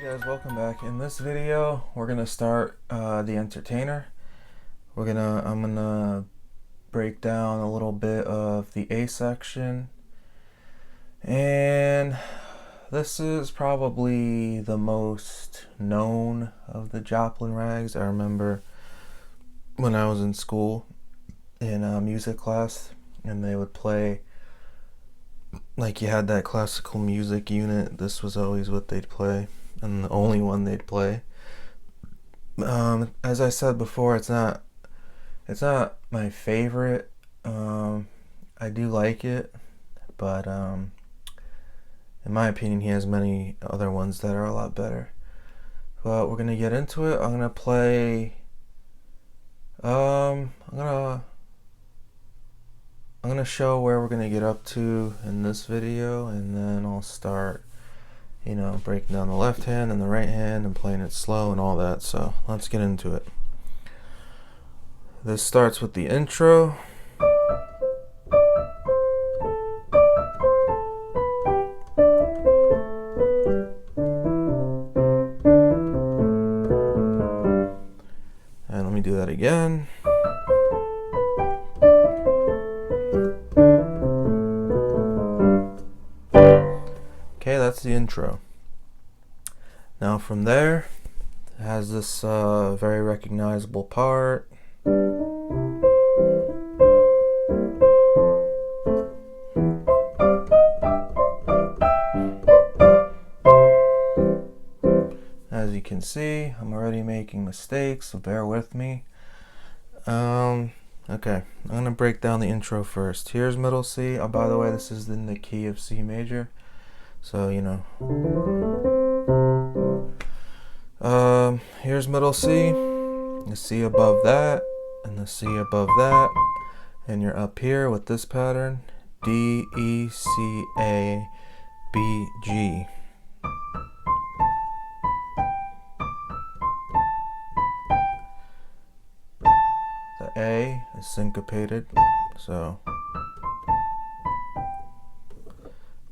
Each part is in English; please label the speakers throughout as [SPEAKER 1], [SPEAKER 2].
[SPEAKER 1] Guys, welcome back. In this video we're gonna start the entertainer. I'm gonna break down a little bit of the A section, and this is probably the most known of the Joplin rags. I remember when I was in school in music class and they would play, like, you had that classical music unit. This was always what they'd play, and the only one they'd play. As I said before, it's not my favorite. I do like it, but in my opinion, he has many other ones that are a lot better. But we're gonna get into it. I'm gonna play. I'm gonna show where we're gonna get up to in this video, and then I'll start, breaking down the left hand and the right hand and playing it slow and all that. So let's get into it. This starts with the intro. And let me do that again. Okay, that's the intro. Now from there, it has this very recognizable part. As you can see, I'm already making mistakes, so bear with me. Okay, I'm gonna break down the intro first. Here's middle C. Oh, by the way, this is in the key of C major. So, here's middle C, the C above that, and the C above that, and you're up here with this pattern, D, E, C, A, B, G. The A is syncopated, so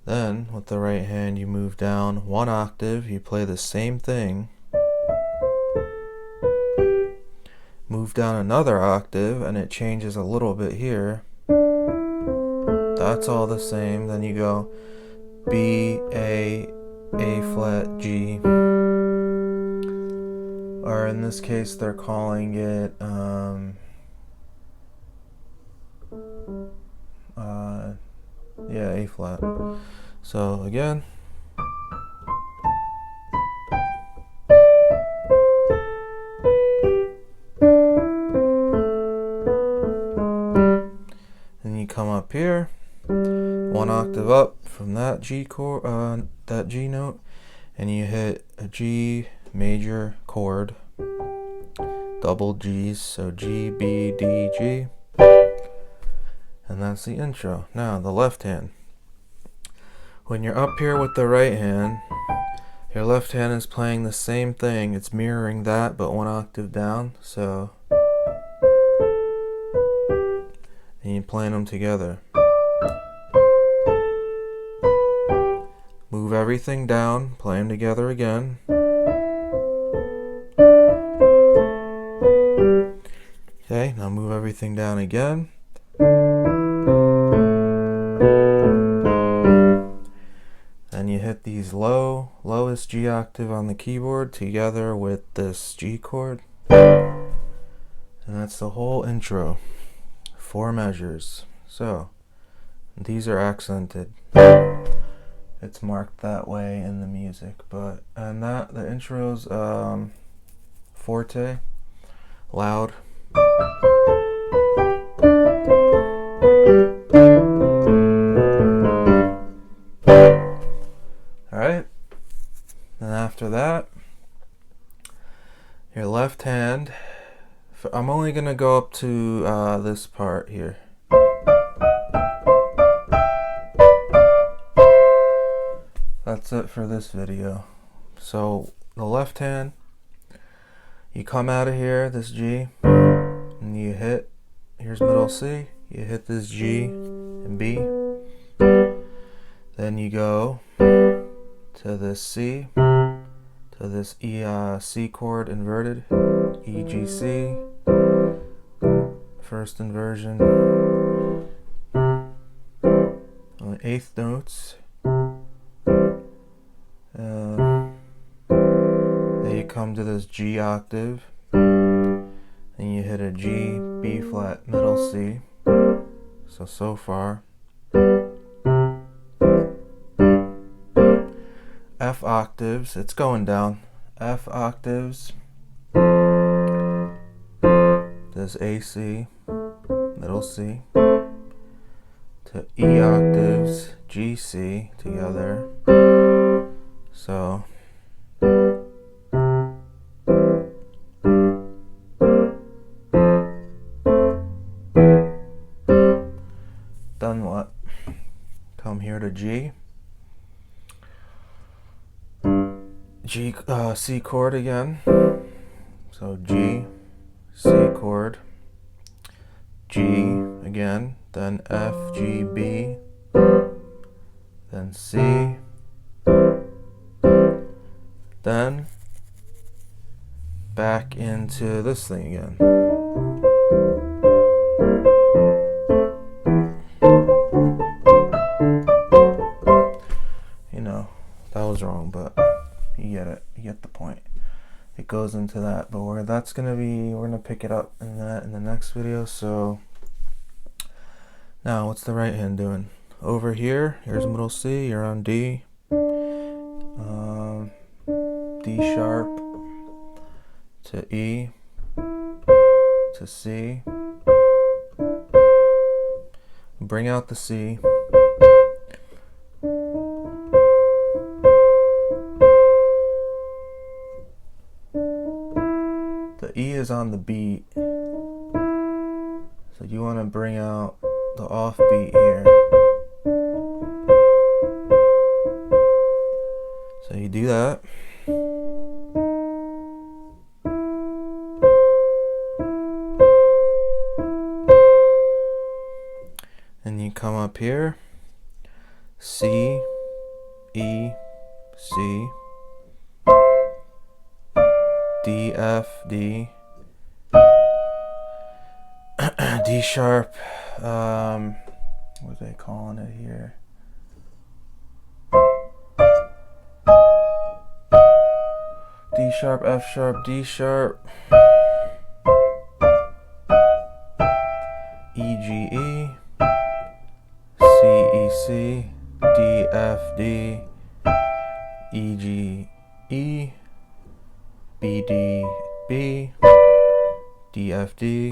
[SPEAKER 1] then with the right hand you move down one octave, you play the same thing, move down another octave, and it changes a little bit here. That's all the same. Then you go B, A flat, G, or in this case they're calling it A flat. So again, and you come up here one octave up from that G chord, that G note, and you hit a G major chord, double G's, so G, B, D, G, and that's the intro. Now the left hand. When you're up here with the right hand, your left hand is playing the same thing. It's mirroring that, but one octave down. So, and you're playing them together. Move everything down, play them together again. Okay, now move everything down again. Then you hit these lowest G octave on the keyboard together with this G chord. And that's the whole intro. 4 measures. So, these are accented. It's marked that way in the music, and the intro's forte, loud. Alright, then after that, your left hand, I'm only going to go up to this part here. That's it for this video. So the left hand, you come out of here, this G, and you hit, here's middle C, you hit this G and B, then you go to this C, to to this C chord inverted, E, G, C, first inversion, on the eighth notes. Then you come to this G octave, and you hit a G, B flat, middle C. So far. F octaves, it's going down. F octaves, this A, C, middle C, to E octaves, G, C together. So then what? Come here to G. C chord again. So G, C chord, G again, then F, G, B, then C, then back into this thing again. You know, that was wrong, but you get it. You get the point. It goes into that, but we're gonna pick it up in the next video. So now what's the right hand doing? Over here, here's middle C, you're on D. D sharp to E to C. Bring out the C. The E is on the beat, so you want to bring out the offbeat here. So you do that. And you come up here, C, E, C, D, F, D, D sharp, what are they calling it here? D sharp, F sharp, D sharp, E, G, E, C, E, C, D, F, D, E, G, E, B, D, B, D, F, D,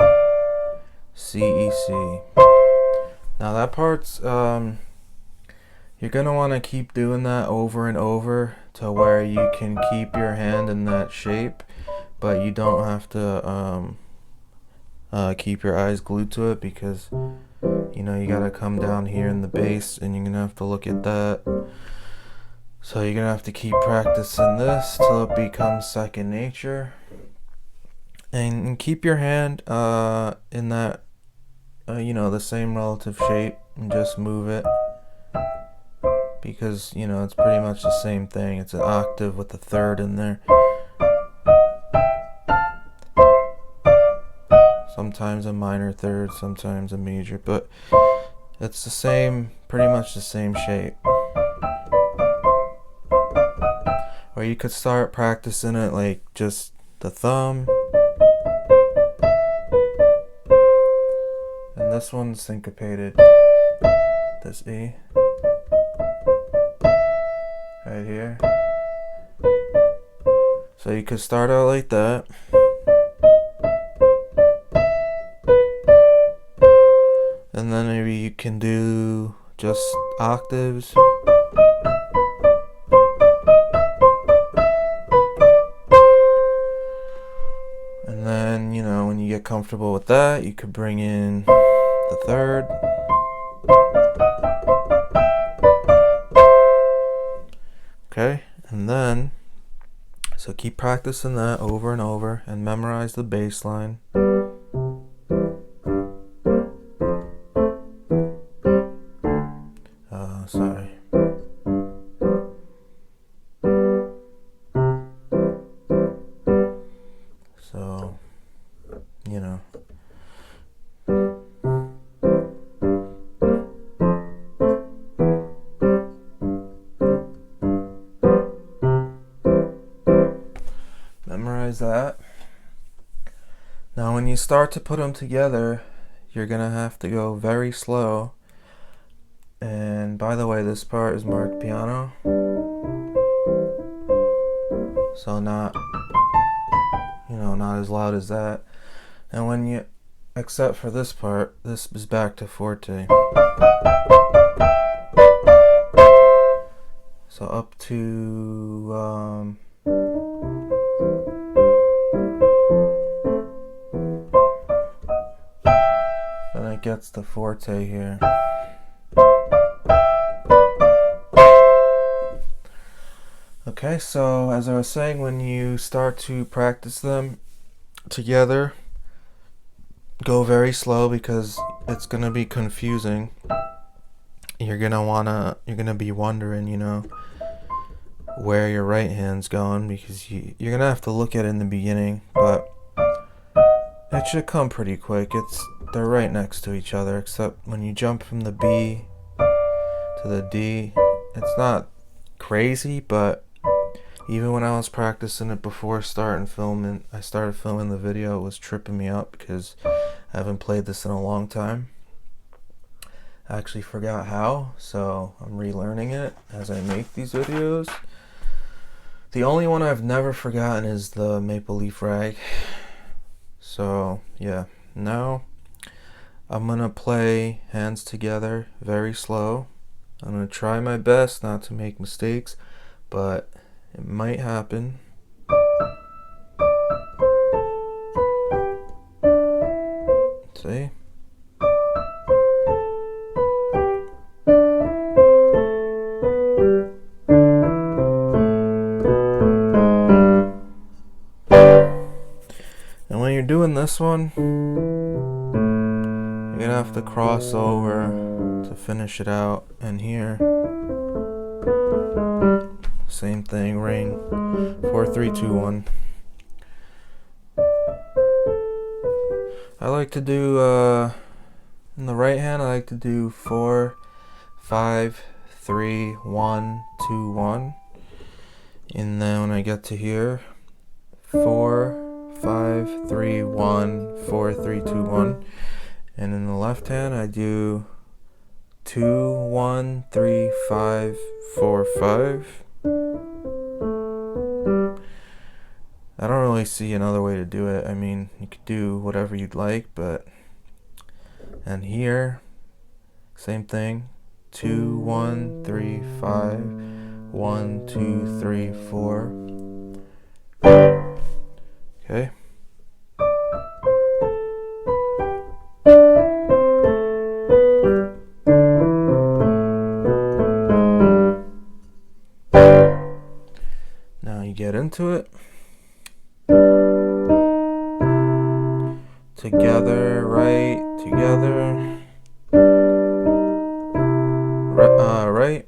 [SPEAKER 1] C, E, C. Now that part's, you're going to want to keep doing that over and over to where you can keep your hand in that shape, but you don't have to keep your eyes glued to it, because you know you got to come down here in the bass and you're going to have to look at that. So you're going to have to keep practicing this till it becomes second nature. And keep your hand in that, you know, the same relative shape, and just move it. Because, you know, it's pretty much the same thing. It's an octave with a third in there. Sometimes a minor third, sometimes a major, but it's the same, pretty much the same shape. Or you could start practicing it like just the thumb. And this one's syncopated. This E. Right here. So you could start out like that. And then maybe you can do just octaves. And then, you know, when you get comfortable with that, you could bring in the third. Okay, and then, so keep practicing that over and over and memorize the bass line. Sorry. as that. Now when you start to put them together, you're gonna have to go very slow. And by the way, this part is marked piano, so not as loud as that. And when you, except for this part, this is back to forte. So up to then it gets to forte here. Okay, so as I was saying, when you start to practice them together, go very slow because it's gonna be confusing. You're gonna be wondering, where your right hand's going, because you're gonna have to look at it in the beginning, but it should come pretty quick. They're right next to each other, except when you jump from the B to the D, it's not crazy, but even when I was practicing it before I started filming the video, it was tripping me up because I haven't played this in a long time. I actually forgot how, so I'm relearning it as I make these videos. The only one I've never forgotten is the Maple Leaf Rag. So yeah, now I'm gonna play hands together very slow. I'm gonna try my best not to make mistakes, but it might happen. See? And when you're doing this one, you're gonna have to cross over to finish it out. And here, same thing, ring 4 3 2 1. I like to do in the right hand, I like to do 4 5 3 1 2 1. And then when I get to here, 4 5 3 1 4 3 2 1. And in the left hand, I do 2 1 3 5 4 5. I don't really see another way to do it. I mean, you could do whatever you'd like, and here, same thing. 2 1 3 5 1 2 3 4. Okay. Now you get into it. Together, right, together, right.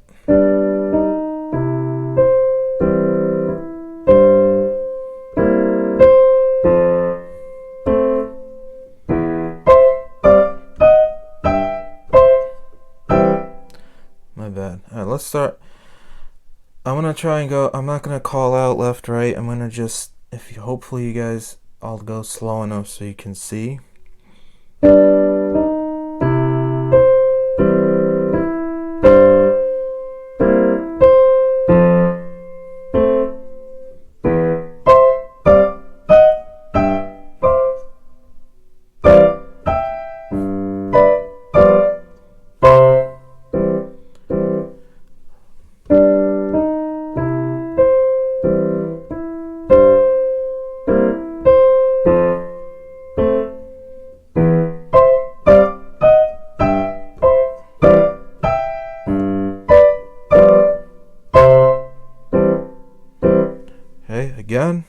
[SPEAKER 1] My bad. Alright, let's start. I'm gonna try and go, I'm not gonna call out left, right. I'm gonna just, hopefully you guys, I'll go slow enough so you can see. Okay, again.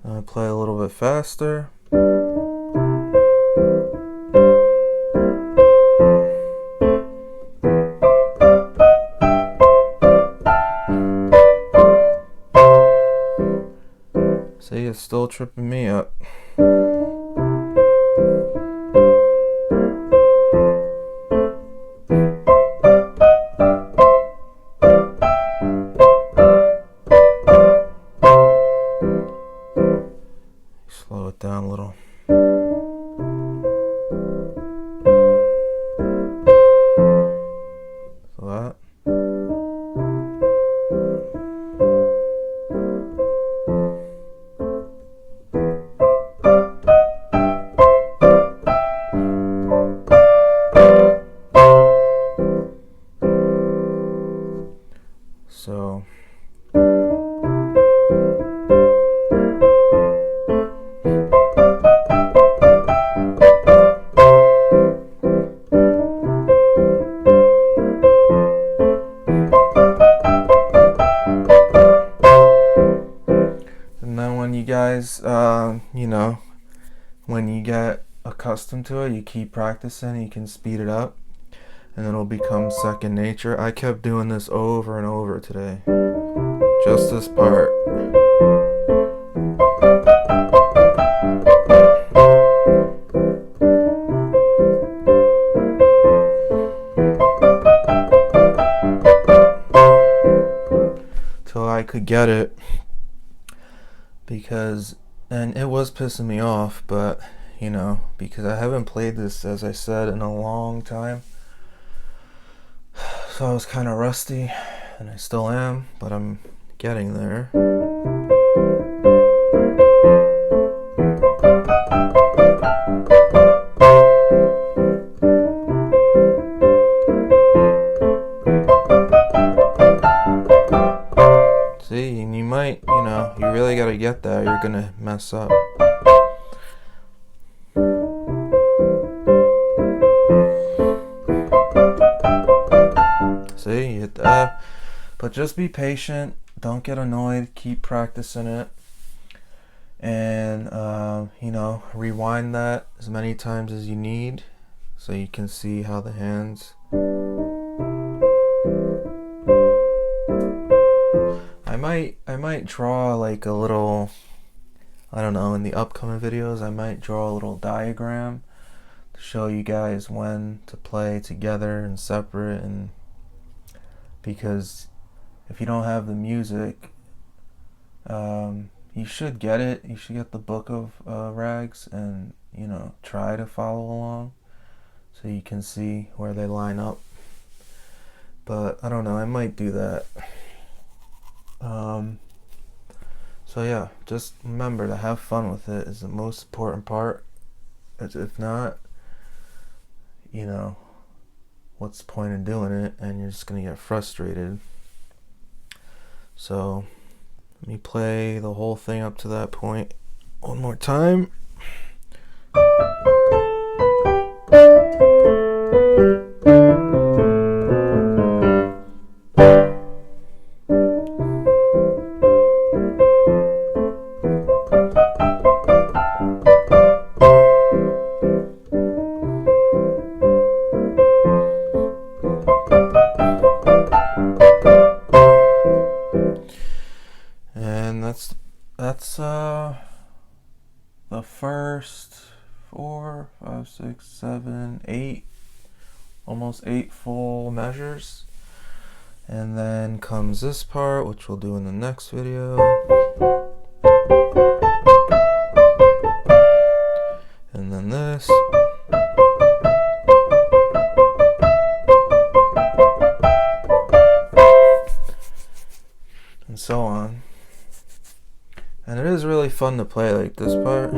[SPEAKER 1] I'll play a little bit faster. is still tripping me up. Slow it down a little. So that. So and then when you guys, you know, when you get accustomed to it, you keep practicing, you can speed it up, and it'll become second nature. I kept doing this over and over today. Just this part. Till I could get it. Because, and it was pissing me off, but, you know, because I haven't played this, as I said, in a long time. So I was kind of rusty, and I still am, but I'm getting there. See, and you might, you know, you really gotta get that, you're gonna mess up. See, you hit that. But just be patient, don't get annoyed, keep practicing it. And, you know, rewind that as many times as you need so you can see how the hands. I might draw like a little, I don't know, in the upcoming videos I might draw a little diagram to show you guys when to play together and separate, and because if you don't have the music, you should get it. You should get the book of rags and, you know, try to follow along so you can see where they line up. But I don't know, I might do that. So yeah, just remember to have fun with it is the most important part. If not, you know, what's the point in doing it, and you're just gonna get frustrated. So let me play the whole thing up to that point one more time. And that's the first 4, 5, 6, 7, 8, almost 8 full measures. And then comes this part, which we'll do in the next video. And then this. And so on. And it is really fun to play like this part.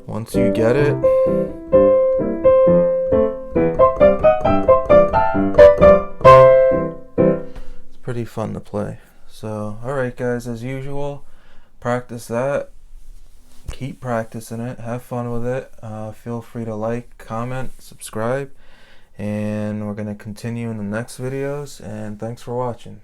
[SPEAKER 1] Once you get it, it's pretty fun to play. So, alright guys, as usual, practice that. Keep practicing it. Have fun with it. Feel free to like, comment, subscribe. And we're going to continue in the next videos. And thanks for watching.